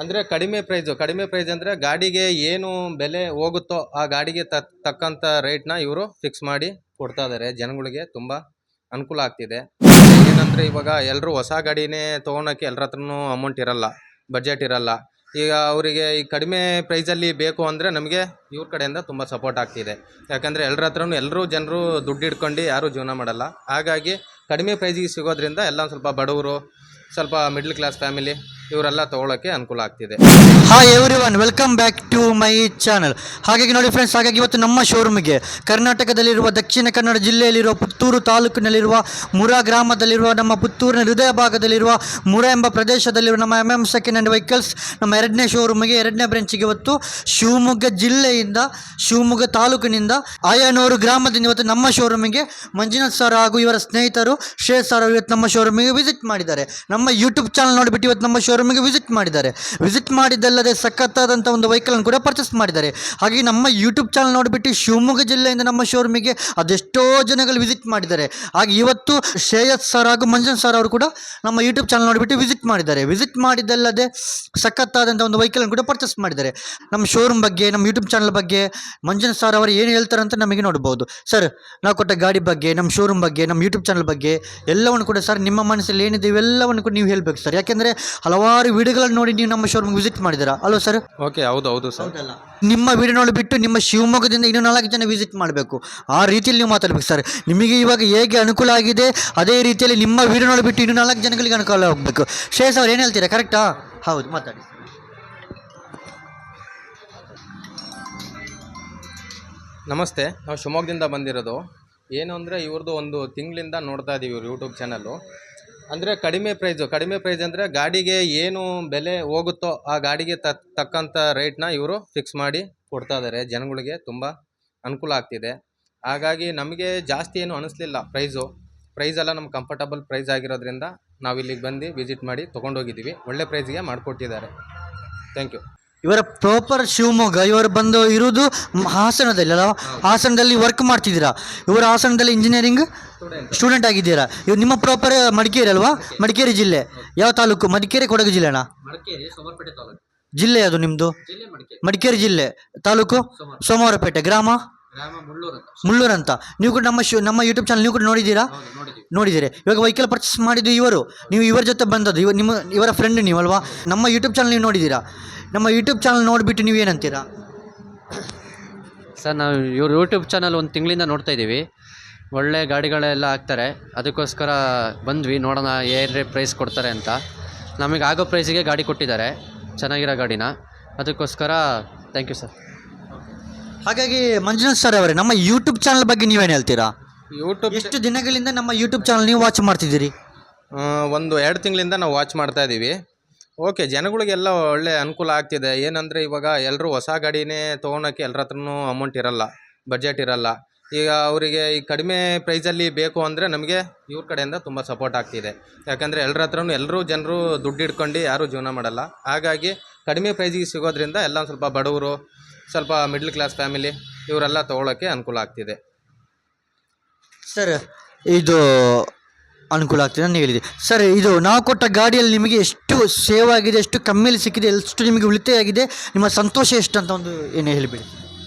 ಅಂದರೆ ಕಡಿಮೆ ಪ್ರೈಸ್ ಅಂದರೆ ಗಾಡಿಗೆ ಏನು ಬೆಲೆ ಹೋಗುತ್ತೋ ಆ ಗಾಡಿಗೆ ತಕ್ಕಂಥ ರೇಟ್ನ ಇವರು ಫಿಕ್ಸ್ ಮಾಡಿ ಕೊಡ್ತಾ ಇದ್ದಾರೆ. ಜನಗಳಿಗೆ ತುಂಬ ಅನುಕೂಲ ಆಗ್ತಿದೆ. ಏನಂದರೆ ಇವಾಗ ಎಲ್ಲರೂ ಹೊಸ ಗಾಡಿನೇ ತೊಗೊಳಕ್ಕೆ ಎಲ್ಲರ ಹತ್ರನೂ ಅಮೌಂಟ್ ಇರಲ್ಲ, ಬಜೆಟ್ ಇರಲ್ಲ. ಈಗ ಅವರಿಗೆ ಈ ಕಡಿಮೆ ಪ್ರೈಸಲ್ಲಿ ಬೇಕು ಅಂದರೆ ನಮಗೆ ಇವ್ರ ಕಡೆಯಿಂದ ತುಂಬ ಸಪೋರ್ಟ್ ಆಗ್ತಿದೆ. ಯಾಕಂದರೆ ಎಲ್ಲರ ಹತ್ರನೂ ಎಲ್ಲರೂ ಜನರು ದುಡ್ಡು ಇಟ್ಕೊಂಡು ಯಾರೂ ಜೀವನ ಮಾಡಲ್ಲ. ಹಾಗಾಗಿ ಕಡಿಮೆ ಪ್ರೈಸಿಗೆ ಸಿಗೋದ್ರಿಂದ ಎಲ್ಲ ಸ್ವಲ್ಪ ಬಡವರು, ಸ್ವಲ್ಪ ಮಿಡ್ಲ್ ಕ್ಲಾಸ್ ಫ್ಯಾಮಿಲಿ ಇವರೆಲ್ಲ ತೊಗೊಳಕ್ಕೆ ಅನುಕೂಲ ಆಗ್ತಿದೆ. Hi everyone, welcome back to my channel. ಹಾಗಾಗಿ ನೋಡಿ ಫ್ರೆಂಡ್ಸ್, ಹಾಗಾಗಿ ಇವತ್ತು ನಮ್ಮ ಶೋರೂಮಿಗೆ ಕರ್ನಾಟಕದಲ್ಲಿರುವ ದಕ್ಷಿಣ ಕನ್ನಡ ಜಿಲ್ಲೆಯಲ್ಲಿರುವ ಪುತ್ತೂರು ತಾಲೂಕಿನಲ್ಲಿರುವ ಮುರಾ ಗ್ರಾಮದಲ್ಲಿರುವ ನಮ್ಮ ಪುತ್ತೂರಿನ ಹೃದಯ ಭಾಗದಲ್ಲಿರುವ ಮುರಾ ಎಂಬ ಪ್ರದೇಶದಲ್ಲಿರುವ ನಮ್ಮ MM ಸೆಕೆಂಡ್ ಹ್ಯಾಂಡ್ ವೆಹಿಕಲ್ಸ್ ನಮ್ಮ ಎರಡನೇ ಶೋರೂಮಿಗೆ, ಎರಡನೇ ಬ್ರಾಂಚಿಗೆ ಇವತ್ತು ಶಿವಮೊಗ್ಗ ಜಿಲ್ಲೆಯಿಂದ, ಶಿವಮೊಗ್ಗ ತಾಲೂಕಿನಿಂದ ಆಯನೂರು ಗ್ರಾಮದಿಂದ ಇವತ್ತು ನಮ್ಮ ಶೋರೂಮಿಗೆ ಮಂಜುನಾಥ್ ಸರ್ ಹಾಗೂ ಇವರ ಸ್ನೇಹಿತರು ಶ್ರೇಯಸ್ ಸರ್ ಇವತ್ತು ನಮ್ಮ ಶೋರೂಮಿಗೆ ವಿಸಿಟ್ ಮಾಡಿದ್ದಾರೆ. ನಮ್ಮ ಯೂಟ್ಯೂಬ್ ಚಾನಲ್ ನೋಡಿಬಿಟ್ಟು ಇವತ್ತು ನಮ್ಮ ಶೋರೂಮಿಗೆ ವಿಸಿಟ್ ಮಾಡಿದ್ದಾರೆ. ವಿಸಿಟ್ ಮಾಡಿದ್ದಲ್ಲದೆ ಸಖತ್ತಾದಂಥ ಒಂದು ವೆಹಿಕಲನ್ನು ಕೂಡ ಪರ್ಚೇಸ್ ಮಾಡಿದ್ದಾರೆ. ಹಾಗೆ ನಮ್ಮ ಯೂಟ್ಯೂಬ್ ಚಾನಲ್ ನೋಡಿಬಿಟ್ಟು ಶಿವಮೊಗ್ಗ ಜಿಲ್ಲೆಯಿಂದ ನಮ್ಮ ಶೋರೂಮಿಗೆ ಅದೆಷ್ಟೋ ಜನಗಳು ವಿಸಿಟ್ ಮಾಡಿದ್ದಾರೆ. ಹಾಗೆ ಇವತ್ತು ಶ್ರೇಯಸ್ ಸರ್ ಹಾಗೂ ಮಂಜನ್ ಸರ್ ಅವರು ಕೂಡ ನಮ್ಮ ಯೂಟ್ಯೂಬ್ ಚಾನಲ್ ನೋಡಿಬಿಟ್ಟು ವಿಸಿಟ್ ಮಾಡಿದ್ದಾರೆ. ವಿಸಿಟ್ ಮಾಡಿದ್ದಲ್ಲದೆ ಸಖತ್ತಾದಂಥ ಒಂದು ವೆಹಿಕಲನ್ನು ಕೂಡ ಪರ್ಚೇಸ್ ಮಾಡಿದ್ದಾರೆ. ನಮ್ಮ ಶೋರೂಮ್ ಬಗ್ಗೆ, ನಮ್ಮ ಯೂಟ್ಯೂಬ್ ಚಾನಲ್ ಬಗ್ಗೆ ಮಂಜನ್ ಸರ್ ಅವರು ಏನು ಹೇಳ್ತಾರೆ ಅಂತ ನಮಗೆ ನೋಡ್ಬೋದು. ಸರ್, ನಾವು ಕೊಟ್ಟ ಗಾಡಿ ಬಗ್ಗೆ, ನಮ್ಮ ಶೋರೂಮ್ ಬಗ್ಗೆ, ನಮ್ಮ ಯೂಟ್ಯೂಬ್ ಚಾನಲ್ ಬಗ್ಗೆ ಎಲ್ಲವನ್ನು ಕೂಡ ಸರ್ ನಿಮ್ಮ ಮನಸ್ಸಲ್ಲಿ ಏನಿದೆ ಇವೆಲ್ಲವನ್ನು ಕೂಡ ನೀವು ಹೇಳಬೇಕು ಸರ್. ಯಾಕೆಂದರೆ ಹಲವಾರು ವಿಡಿಯೋಗಳನ್ನು ನೋಡಿ ನೀವು ನಮ್ಮ ಶೋರೂಮ್ ವಿಸಿಟ್ ಮಾಡಿದ್ದೀರಾ ಅಲ್ವಾ ಸರ್? ಓಕೆ, ಹೌದು ಸರ್. ನಿಮ್ಮ ವಿಡಿಯೋ ನೋಡಿಬಿಟ್ಟು ನಿಮ್ಮ ಶಿವಮೊಗ್ಗದಿಂದ ಇನ್ನೂ 4 ಜನ ವಿಸಿಟ್ ಮಾಡಬೇಕು. ಆ ರೀತಿಯಲ್ಲಿ ನೀವು ಮಾತಾಡಬೇಕು ಸರ್. ನಿಮಗೆ ಇವಾಗ ಹೇಗೆ ಅನುಕೂಲ ಆಗಿದೆ ಅದೇ ರೀತಿಯಲ್ಲಿ ನಿಮ್ಮ ವಿಡಿಯೋ ನೋಡಿಬಿಟ್ಟು ಇನ್ನೂ 4 ಜನಗಳಿಗೆ ಅನುಕೂಲ ಹೋಗಬೇಕು. ಶ್ರೇಯಸ್ ಅವ್ರು ಏನು ಹೇಳ್ತೀರಾ? ಕರೆಕ್ಟಾ? ಹೌದು, ಮಾತಾಡಿ. ನಮಸ್ತೆ, ನಾವು ಶಿವಮೊಗ್ಗದಿಂದ ಬಂದಿರೋದು. ಏನು ಅಂದರೆ ಇವ್ರದ್ದು ಒಂದು ತಿಂಗಳಿಂದ ನೋಡ್ತಾ ಇದ್ದೀವಿ ಇವ್ರ ಯೂಟ್ಯೂಬ್ ಚಾನಲ್ಲು. ಅಂದರೆ ಕಡಿಮೆ ಪ್ರೈಸ್ ಅಂದರೆ ಗಾಡಿಗೆ ಏನು ಬೆಲೆ ಹೋಗುತ್ತೋ ಆ ಗಾಡಿಗೆ ತಕ್ಕಂಥ ರೇಟ್ನ ಇವರು ಫಿಕ್ಸ್ ಮಾಡಿ ಕೊಡ್ತಾ ಇದ್ದಾರೆ. ಜನಗಳಿಗೆ ತುಂಬ ಅನುಕೂಲ ಆಗ್ತಿದೆ. ಹಾಗಾಗಿ ನಮಗೆ ಜಾಸ್ತಿ ಏನು ಅನ್ನಿಸ್ಲಿಲ್ಲ ಪ್ರೈಸೆಲ್ಲ ನಮ್ಗೆ ಕಂಫರ್ಟಬಲ್ ಪ್ರೈಸ್ ಆಗಿರೋದ್ರಿಂದ ನಾವು ಇಲ್ಲಿಗೆ ಬಂದು ವಿಸಿಟ್ ಮಾಡಿ ತೊಗೊಂಡೋಗಿದ್ದೀವಿ. ಒಳ್ಳೆ ಪ್ರೈಸ್ಗೆ ಮಾಡಿಕೊಟ್ಟಿದ್ದಾರೆ. Thank you. ಇವರ ಪ್ರಾಪರ್ ಶಿವಮೊಗ್ಗ, ಇವರು ಬಂದು ಇರುವುದು ಹಾಸನದಲ್ಲಿ ಅಲ್ಲ? ಹಾಸನದಲ್ಲಿ ವರ್ಕ್ ಮಾಡ್ತಿದ್ದೀರಾ? ಇವರ ಹಾಸನದಲ್ಲಿ ಇಂಜಿನಿಯರಿಂಗ್ ಸ್ಟೂಡೆಂಟ್ ಆಗಿದ್ದೀರಾ? ಇವ್ರು ನಿಮ್ಮ ಪ್ರಾಪರ್ ಮಡಿಕೇರಿ ಅಲ್ವಾ? ಮಡಿಕೇರಿ ಜಿಲ್ಲೆ ಯಾವ ತಾಲೂಕು? ಮಡಿಕೇರಿ, ಕೊಡಗು ಜಿಲ್ಲೆನಾ? ಜಿಲ್ಲೆ ಅದು ನಿಮ್ಮದು? ಮಡಿಕೇರಿ ಜಿಲ್ಲೆ, ತಾಲೂಕು ಸೋಮವಾರಪೇಟೆ, ಗ್ರಾಮ ಮುಳ್ಳೂರು ಅಂತ. ನೀವು ಕೂಡ ನಮ್ಮ ಯೂಟ್ಯೂಬ್ ಚಾನಲ್ ನೀವು ಕೂಡ ನೋಡಿದ್ದೀರಿ. ಇವಾಗ ವೆಹಿಕಲ್ ಪರ್ಚೇಸ್ ಮಾಡಿದ್ದು ಇವರು, ನೀವು ಇವರ ಜೊತೆ ಬಂದದ್ದು, ಇವರ ಫ್ರೆಂಡ್ ನೀವು ಅಲ್ವಾ? ನಮ್ಮ ಯೂಟ್ಯೂಬ್ ಚಾನಲ್ ನೀವು ನೋಡಿದ್ದೀರಾ? ನಮ್ಮ ಯೂಟ್ಯೂಬ್ ಚಾನಲ್ ನೋಡಿಬಿಟ್ಟು ನೀವು ಏನಂತೀರಾ ಸರ್? ನಾವು ಇವ್ರ ಯೂಟ್ಯೂಬ್ ಚಾನಲ್ ಒಂದು ತಿಂಗಳಿಂದ ನೋಡ್ತಾ ಇದ್ದೀವಿ. ಒಳ್ಳೆ ಗಾಡಿಗಳೆಲ್ಲ ಹಾಕ್ತಾರೆ, ಅದಕ್ಕೋಸ್ಕರ ಬಂದ್ವಿ ನೋಡೋಣ ಏನೇ ಪ್ರೈಸ್ ಕೊಡ್ತಾರೆ ಅಂತ. ನಮಗೆ ಆಗೋ ಪ್ರೈಸಿಗೆ ಗಾಡಿ ಕೊಟ್ಟಿದ್ದಾರೆ, ಚೆನ್ನಾಗಿರೋ ಗಾಡಿನ. ಅದಕ್ಕೋಸ್ಕರ ಥ್ಯಾಂಕ್ ಯು ಸರ್. ಹಾಗಾಗಿ ಮಂಜುನಾಥ್ ಸರ್ ಅವರೇ, ನಮ್ಮ ಯೂಟ್ಯೂಬ್ ಚಾನಲ್ ಬಗ್ಗೆ ನೀವೇನು ಹೇಳ್ತೀರಾ? ಎಷ್ಟು ದಿನಗಳಿಂದ ನಮ್ಮ ಯೂಟ್ಯೂಬ್ ಚಾನಲ್ ನೀವು ವಾಚ್ ಮಾಡ್ತಿದ್ದೀರಿ? ಒಂದು 2 ತಿಂಗಳಿಂದ ನಾವು ವಾಚ್ ಮಾಡ್ತಾ ಇದ್ದೀವಿ. ಓಕೆ, ಜನಗಳಿಗೆಲ್ಲ ಒಳ್ಳೆ ಅನುಕೂಲ ಆಗ್ತಿದೆ. ಏನಂದರೆ ಇವಾಗ ಎಲ್ಲರೂ ಹೊಸ ಗಾಡಿನೇ ತೊಗೊಳಕ್ಕೆ ಎಲ್ಲರ ಹತ್ರನೂ ಅಮೌಂಟ್ ಇರಲ್ಲ, ಬಜೆಟ್ ಇರಲ್ಲ. ಈಗ ಅವರಿಗೆ ಈ ಕಡಿಮೆ ಪ್ರೈಸಲ್ಲಿ ಬೇಕು ಅಂದರೆ ನಮಗೆ ಇವ್ರ ಕಡೆಯಿಂದ ತುಂಬ ಸಪೋರ್ಟ್ ಆಗ್ತಿದೆ. ಯಾಕಂದರೆ ಎಲ್ಲರ ಹತ್ರನೂ ಎಲ್ಲರೂ ಜನರು ದುಡ್ಡು ಇಟ್ಕೊಂಡು ಯಾರೂ ಜೀವನ ಮಾಡಲ್ಲ. ಹಾಗಾಗಿ ಕಡಿಮೆ ಪ್ರೈಸಿಗೆ ಸಿಗೋದ್ರಿಂದ ಎಲ್ಲ ಸ್ವಲ್ಪ ಬಡವರು, ಸ್ವಲ್ಪ ಮಿಡ್ಲ್ ಕ್ಲಾಸ್ ಫ್ಯಾಮಿಲಿ ಇವರೆಲ್ಲ ತೊಗೊಳಕ್ಕೆ ಅನುಕೂಲ ಆಗ್ತಿದೆ. ಸರ್, ಇದು ಅನುಕೂಲ ಆಗ್ತಿದೆ ಅಂತ ಹೇಳಿದೆ ಸರ್. ಇದು ನಾವು ಕೊಟ್ಟ ಗಾಡಿಯಲ್ಲಿ ನಿಮಗೆ ಎಷ್ಟು ಸೇವ್ ಆಗಿದೆ, ಎಷ್ಟು ಕಮ್ಮಿಯಲ್ಲಿ ಸಿಕ್ಕಿದೆ, ಎಷ್ಟು ನಿಮಗೆ ಉಳಿತಾಯ ಆಗಿದೆ, ನಿಮ್ಮ ಸಂತೋಷ ಎಷ್ಟು ಅಂತ ಒಂದು ಏನು ಹೇಳಿಬಿಡಿ.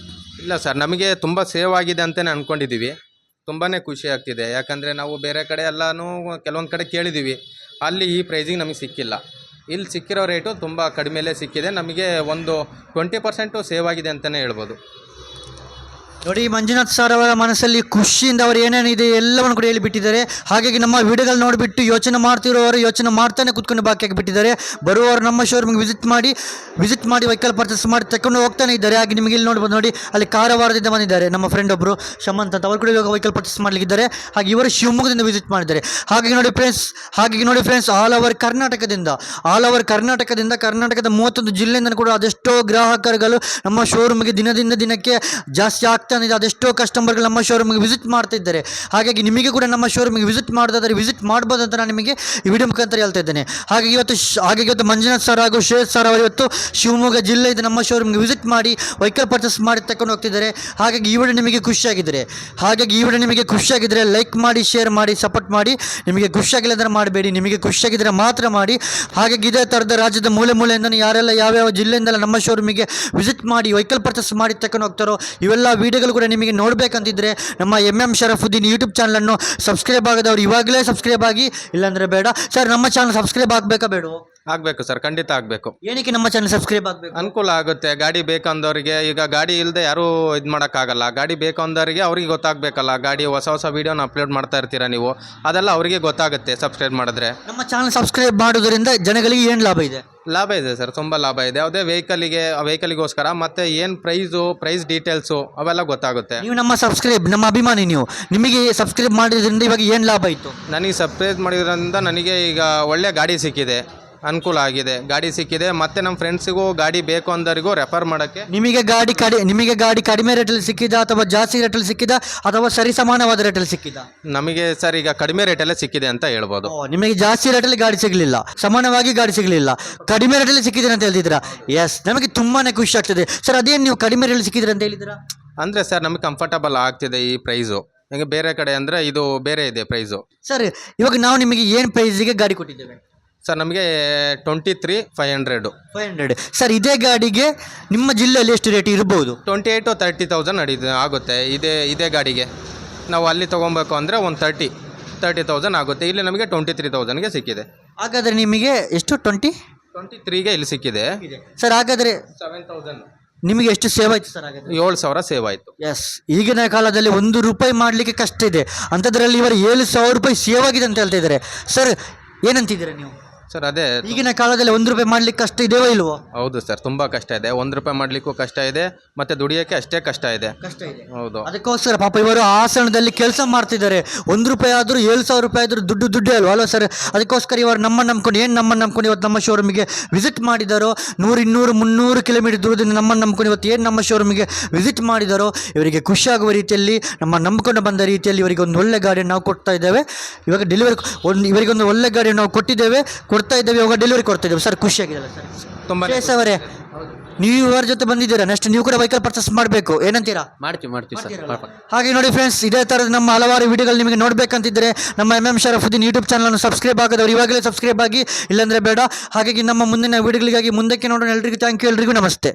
ಇಲ್ಲ ಸರ್, ನಮಗೆ ತುಂಬ ಸೇವ್ ಆಗಿದೆ ಅಂತಲೇ ಅಂದ್ಕೊಂಡಿದ್ದೀವಿ. ತುಂಬಾ ಖುಷಿ ಆಗ್ತಿದೆ. ಯಾಕಂದರೆ ನಾವು ಬೇರೆ ಕಡೆ ಎಲ್ಲನೂ ಕೆಲವೊಂದು ಕಡೆ ಕೇಳಿದ್ದೀವಿ, ಅಲ್ಲಿ ಈ ಪ್ರೈಸಿಗೆ ನಮಗೆ ಸಿಕ್ಕಿಲ್ಲ. ಇಲ್ಲಿ ಸಿಕ್ಕಿರೋ ರೇಟು ತುಂಬ ಕಡಿಮೆಯಲ್ಲೇ ಸಿಕ್ಕಿದೆ. ನಮಗೆ ಒಂದು 20% ಸೇವ್ ಆಗಿದೆ ಅಂತಲೇ ಹೇಳ್ಬೋದು. ನೋಡಿ, ಮಂಜುನಾಥ್ ಸರ್ ಅವರ ಮನಸ್ಸಲ್ಲಿ ಖುಷಿಯಿಂದ ಅವರು ಏನೇನಿದೆ ಎಲ್ಲವನ್ನು ಕೂಡ ಹೇಳಿಬಿಟ್ಟಿದ್ದಾರೆ. ಹಾಗಾಗಿ ನಮ್ಮ ವಿಡಿಯೋಗಳು ನೋಡಿಬಿಟ್ಟು ಯೋಚನೆ ಮಾಡ್ತಿರೋರು ಯೋಚನೆ ಮಾಡ್ತಾನೆ ಕೂತ್ಕೊಂಡು ಬಾಕಿ ಆಗಿಬಿಟ್ಟಿದ್ದಾರೆ. ಬರುವವರು ನಮ್ಮ ಶೋರೂಮಿಗೆ ವಿಸಿಟ್ ಮಾಡಿ ವೆಹಿಕಲ್ ಪರ್ಚೇಸ್ ಮಾಡಿ ತಗೊಂಡು ಹೋಗ್ತಾನೆ ಇದ್ದಾರೆ. ಹಾಗೆ ನಿಮಗೆ ಇಲ್ಲಿ ನೋಡ್ಬೋದು, ನೋಡಿ ಅಲ್ಲಿ ಕಾರವಾರದಿಂದ ಬಂದಿದ್ದಾರೆ ನಮ್ಮ ಫ್ರೆಂಡ್ ಒಬ್ಬರು ಶಮಂತ್ ಅಂತ. ಅವರು ಕೂಡ ಇವಾಗ ವೆಹಿಕಲ್ ಪರ್ಚೇಸ್ ಮಾಡಲಿಕ್ಕಿದ್ದಾರೆ. ಹಾಗೆ ಇವರು ಶಿವಮೊಗ್ಗದಿಂದ ವಿಸಿಟ್ ಮಾಡಿದ್ದಾರೆ. ಹಾಗಾಗಿ ನೋಡಿ ಫ್ರೆಂಡ್ಸ್, ಆಲ್ ಓವರ್ ಕರ್ನಾಟಕದಿಂದ ಕರ್ನಾಟಕದ 31 ಜಿಲ್ಲೆಯಿಂದ ಕೂಡ ಅದೆಷ್ಟೋ ಗ್ರಾಹಕರುಗಳು ನಮ್ಮ ಶೋರೂಮಿಗೆ ದಿನದಿಂದ ದಿನಕ್ಕೆ ಜಾಸ್ತಿ ಆಗ್ತಾ ಆಗ್ತಾನಿದೆ ಅದೆಷ್ಟೋ ಕಸ್ಟಮರ್ಗಳು ನಮ್ಮ ಶೋರೂಮಿಗೆ ವಿಸಿಟ್ ಮಾಡ್ತಾ ಇದ್ದಾರೆ. ಹಾಗಾಗಿ ನಿಮಗೆ ಕೂಡ ನಮ್ಮ ಶೋರೂಮಿಗೆ ವಿಸಿಟ್ ಮಾಡೋದಾದರೆ ವಿಸಿಟ್ ಮಾಡ್ಬೋದು ಅಂತ ನಾನು ನಿಮಗೆ ಈ ವಿಡಿಯೋ ಮುಖಾಂತರ ಹೇಳ್ತಾ ಇದ್ದೇನೆ. ಹಾಗಾಗಿ ಇವತ್ತು ಮಂಜುನಾಥ್ ಸರ್ ಹಾಗೂ ಶ್ರೇಯಸ್ ಸರ್ ಅವರು ಇವತ್ತು ಶಿವಮೊಗ್ಗ ಜಿಲ್ಲೆಯಿಂದ ನಮ್ಮ ಶೋರೂಮ್ಗೆ ವಿಸಿಟ್ ಮಾಡಿ ವೆಹಿಕಲ್ ಪರ್ಚೇಸ್ ಮಾಡಿ ತಗೊಂಡು ಹೋಗ್ತಿದ್ದಾರೆ. ಹಾಗಾಗಿ ಈ ವಿಡಿಯೋ ನಿಮಗೆ ಖುಷಿಯಾಗಿದ್ದರೆ ಲೈಕ್ ಮಾಡಿ, ಶೇರ್ ಮಾಡಿ, ಸಪೋರ್ಟ್ ಮಾಡಿ. ನಿಮಗೆ ಖುಷಿಯಾಗಿಲ್ಲದ್ರೆ ಮಾಡಬೇಡಿ, ನಿಮಗೆ ಖುಷಿಯಾಗಿದ್ದರೆ ಮಾತ್ರ ಮಾಡಿ. ಹಾಗಾಗಿ ಇದೇ ಥರದ ರಾಜ್ಯದ ಮೂಲೆ ಮೂಲೆಯಿಂದ ಯಾರೆಲ್ಲ ಯಾವ್ಯಾವ ಜಿಲ್ಲೆಯಿಂದೆಲ್ಲ ನಮ್ಮ ಶೋರೂಮಿಗೆ ವಿಸಿಟ್ ಮಾಡಿ ವೆಹಿಕಲ್ ಪರ್ಚೇಸ್ ಮಾಡಿ ತಗೊಂಡು ಹೋಗ್ತಾರೋ ಇವೆಲ್ಲ ವೀಡಿಯೋಗಳು ಕೂಡ ನಿಮಗೆ ನೋಡಬೇಕಂತಿದ್ರೆ ನಮ್ಮ MM ಶರಫುದ್ದೀನ್ ಯೂಟ್ಯೂಬ್ ಚಾನಲನ್ನು ಸಬ್ಸ್ಕ್ರೈಬ್ ಆಗದವ್ರು ಇವಾಗಲೇ ಸಬ್ಸ್ಕ್ರೈಬ್ ಆಗಿ, ಇಲ್ಲಾಂದರೆ ಬೇಡ. ಸರ್, ನಮ್ಮ ಚಾನಲ್ ಸಬ್ಸ್ಕ್ರೈಬ್ ಆಗಬೇಕಾ ಬೇಡ? ಆಗ್ಬೇಕು ಸರ್, ಖಂಡಿತ ಆಗ್ಬೇಕು. ಏನಕ್ಕೆ ನಮ್ಮ ಚಾನಲ್ ಸಬ್ಸ್ಕ್ರೈಬ್ ಆಗಬೇಕು? ಅನುಕೂಲ ಆಗುತ್ತೆ. ಗಾಡಿ ಬೇಕಂದವರಿಗೆ, ಈಗ ಗಾಡಿ ಇಲ್ಲದೆ ಯಾರೂ ಇದು ಮಾಡೋಕ್ಕಾಗಲ್ಲ. ಗಾಡಿ ಬೇಕಂದವರಿಗೆ ಅವ್ರಿಗೆ ಗೊತ್ತಾಗಬೇಕಲ್ಲ. ಗಾಡಿ ಹೊಸ ವಿಡಿಯೋನ ಅಪ್ಲೋಡ್ ಮಾಡ್ತಾ ಇರ್ತೀರಾ ನೀವು, ಅದೆಲ್ಲ ಅವರಿಗೆ ಗೊತ್ತಾಗುತ್ತೆ ಸಬ್ಸ್ಕ್ರೈಬ್ ಮಾಡಿದ್ರೆ. ನಮ್ಮ ಚಾನಲ್ ಸಬ್ಸ್ಕ್ರೈಬ್ ಮಾಡೋದ್ರಿಂದ ಜನಗಳಿಗೆ ಏನು ಲಾಭ ಇದೆ? ಲಾಭ ಇದೆ ಸರ್, ತುಂಬ ಲಾಭ ಇದೆ. ಯಾವುದೇ ವೆಹಿಕಲಿಗೋಸ್ಕರ ಮತ್ತೆ ಏನು ಪ್ರೈಸ್ ಡೀಟೇಲ್ಸು ಅವೆಲ್ಲ ಗೊತ್ತಾಗುತ್ತೆ. ನೀವು ನಮ್ಮ ಅಭಿಮಾನಿ, ನಿಮಗೆ ಸಬ್ಸ್ಕ್ರೈಬ್ ಮಾಡೋದ್ರಿಂದ ಇವಾಗ ಏನು ಲಾಭ ಆಯಿತು? ನನಗೆ ಸಬ್ಸ್ಕ್ರೈಬ್ ಮಾಡಿದ್ರಿಂದ ನನಗೆ ಈಗ ಒಳ್ಳೆ ಗಾಡಿ ಸಿಕ್ಕಿದೆ, ಅನುಕೂಲ ಆಗಿದೆ. ಗಾಡಿ ಸಿಕ್ಕಿದೆ, ಮತ್ತು ನಮ್ಮ ಫ್ರೆಂಡ್ಸಿಗೂ ಗಾಡಿ ಬೇಕು ಅಂದವರಿಗೂ ರೆಫರ್ ಮಾಡೋಕ್ಕೆ. ನಿಮಗೆ ಗಾಡಿ ಕಡಿಮೆ ರೇಟಲ್ಲಿ ಸಿಕ್ಕಿದ ಅಥವಾ ಜಾಸ್ತಿ ರೇಟಲ್ಲಿ ಸಿಕ್ಕಿದ ಅಥವಾ ಸರಿ ಸಮಾನವಾದ ರೇಟಲ್ಲಿ ಸಿಕ್ಕಿದ? ನಮಗೆ ಸರ್ ಈಗ ಕಡಿಮೆ ರೇಟಲ್ಲೇ ಸಿಕ್ಕಿದೆ ಅಂತ ಹೇಳ್ಬೋದು. ನಿಮಗೆ ಜಾಸ್ತಿ ರೇಟಲ್ಲಿ ಗಾಡಿ ಸಿಗಲಿಲ್ಲ, ಸಮಾನವಾಗಿ ಗಾಡಿ ಸಿಗಲಿಲ್ಲ, ಕಡಿಮೆ ರೇಟಲ್ಲಿ ಸಿಕ್ಕಿದೆ ಅಂತ ಹೇಳ್ತಿದ್ದೀರಾ. ಎಸ್, ನಮಗೆ ತುಂಬಾ ಖುಷಿ ಆಗ್ತದೆ ಸರ್. ಅದೇನು ನೀವು ಕಡಿಮೆ ರೇಟಲ್ಲಿ ಸಿಕ್ಕಿದ್ರೆ ಅಂತ ಹೇಳಿದ್ದೀರಾ? ಅಂದರೆ ಸರ್ ನಮಗೆ ಕಂಫರ್ಟಬಲ್ ಆಗ್ತಿದೆ ಈ ಪ್ರೈಸು. ಈಗ ಬೇರೆ ಕಡೆ ಅಂದರೆ ಇದು ಬೇರೆ ಇದೆ ಪ್ರೈಸು. ಸರ್, ಇವಾಗ ನಾವು ನಿಮಗೆ ಏನು ಪ್ರೈಸಿಗೆ ಗಾಡಿ ಕೊಟ್ಟಿದ್ದೇವೆ? ಸರ್ ನಮಗೆ 23,500. ಸರ್, ಇದೇ ಗಾಡಿಗೆ ನಿಮ್ಮ ಜಿಲ್ಲೆಯಲ್ಲಿ ಎಷ್ಟು ರೇಟ್ ಇರ್ಬೋದು? 28,000-30,000 ಆಗುತ್ತೆ. ಇದೇ ಗಾಡಿಗೆ ನಾವು ಅಲ್ಲಿ ತೊಗೊಬೇಕು ಅಂದರೆ ಒಂದು 30,000 ಆಗುತ್ತೆ. ಇಲ್ಲಿ ನಮಗೆ 23,000ಗೆ ಸಿಕ್ಕಿದೆ. ಹಾಗಾದರೆ ನಿಮಗೆ ಎಷ್ಟು? 23ಗೆ ಇಲ್ಲಿ ಸಿಕ್ಕಿದೆ ಸರ್. ಹಾಗಾದರೆ 7,000 ನಿಮಗೆ ಎಷ್ಟು ಸೇವ್ ಆಯಿತು ಸರ್? ಹಾಗಾದರೆ 7,000 ಸೇವ್ ಆಯಿತು. ಎಸ್, ಈಗಿನ ಕಾಲದಲ್ಲಿ ₹1 ಮಾಡಲಿಕ್ಕೆ ಕಷ್ಟ ಇದೆ, ಅಂಥದ್ರಲ್ಲಿ ಇವರು ₹7,000 ಸೇವ್ ಆಗಿದೆ ಅಂತ ಹೇಳ್ತಾ ಇದ್ದಾರೆ. ಸರ್, ಏನಂತಿದ್ದೀರಾ ನೀವು? ಸರ್ ಅದೇ ಈಗಿನ ಕಾಲದಲ್ಲಿ ₹1 ಮಾಡ್ಲಿಕ್ಕೆ ಕಷ್ಟ ಇದೆಯೋ ಇಲ್ವೋ? ಹೌದು ಸರ್, ತುಂಬ ಕಷ್ಟ ಇದೆ. ₹1 ಮಾಡಲಿಕ್ಕೂ ಕಷ್ಟ ಇದೆ, ಮತ್ತು ದುಡಿಯೋಕ್ಕೆ ಅಷ್ಟೇ ಕಷ್ಟ ಇದೆ. ಹೌದು. ಅದಕ್ಕೋಸ್ಕರ ಪಾಪ ಇವರು ಹಾಸನದಲ್ಲಿ ಕೆಲಸ ಮಾಡ್ತಿದ್ದಾರೆ. ₹1 ಆದರೂ ₹7,000 ಆದರೂ ದುಡ್ಡು ಅಲ್ವಾ ಸರ್? ಅದಕ್ಕೋಸ್ಕರ ಇವರು ನಮ್ಮನ್ನು ನಂಬ್ಕೊಂಡು ಇವತ್ತು ನಮ್ಮ ಶೋರೂಮಿಗೆ ವಿಸಿಟ್ ಮಾಡಿದಾರೋ, 100, 200, 300 ಕಿಲೋಮೀಟರ್ ದೂರದಿಂದ ನಮ್ಮನ್ನು ನಂಬ್ಕೊಂಡು ಇವತ್ತು ಏನು ನಮ್ಮ ಶೋರೂಮಿಗೆ ವಿಸಿಟ್ ಮಾಡಿದಾರೋ ಇವರಿಗೆ ಖುಷಿಯಾಗುವ ರೀತಿಯಲ್ಲಿ, ನಮ್ಮ ನಂಬ್ಕೊಂಡು ಬಂದ ರೀತಿಯಲ್ಲಿ ಇವರಿಗೆ ಒಂದು ಒಳ್ಳೆ ಗಾಡಿಯನ್ನು ನಾವು ಕೊಡ್ತಾ ಇದ್ದೇವೆ. ಇವಾಗ ಇವರಿಗೊಂದು ಒಳ್ಳೆ ಗಾಡಿಯನ್ನು ನಾವು ಕೊಡ್ತಾ ಇದ್ದೇವೆ, ಇವಾಗ ಡೆಲಿವರಿ ಕೊಡ್ತಾ ಇದ್ದೇವೆ. ಸರ್, ಖುಷಿಯಾಗಿದೆಯಲ್ಲ ಸರ್? ತುಂಬ. ಅವರೇ, ನೀವು ಇವರ ಜೊತೆ ಬಂದಿದ್ದೀರಾ, ನೆಕ್ಸ್ಟ್ ನೀವು ಕೂಡ ವೆಹಿಕಲ್ ಪರ್ಚೇಸ್ ಮಾಡಬೇಕು, ಏನಂತೀರಾ? ಮಾಡ್ತೀವಿ ಸರ್. ಹಾಗೆ ನೋಡಿ ಫ್ರೆಂಡ್ಸ್, ಇದೇ ಥರದ ನಮ್ಮ ಹಲವಾರು ವಿಡಿಯೋಗಳು ನಿಮಗೆ ನೋಡಬೇಕಂತಿದ್ದರೆ ನಮ್ಮ MM ಶರಫುದ್ದೀನ್ ಯೂಟ್ಯೂಬ್ ಚಾನಲನ್ನು ಸಬ್ಸ್ಕ್ರೈಬ್ ಆಗದವರು ಇವಾಗಲೇ ಸಬ್ಸ್ಕ್ರೈಬ್ ಆಗಿ, ಇಲ್ಲಾಂದರೆ ಬೇಡ. ಹಾಗಾಗಿ ನಮ್ಮ ಮುಂದಿನ ವಿಡಿಯೋಗಳಿಗಾಗಿ ಮುಂದಕ್ಕೆ ನೋಡೋಣ. ಎಲ್ರಿಗೂ ಥ್ಯಾಂಕ್ ಯು, ಎಲ್ರಿಗೂ ನಮಸ್ತೆ.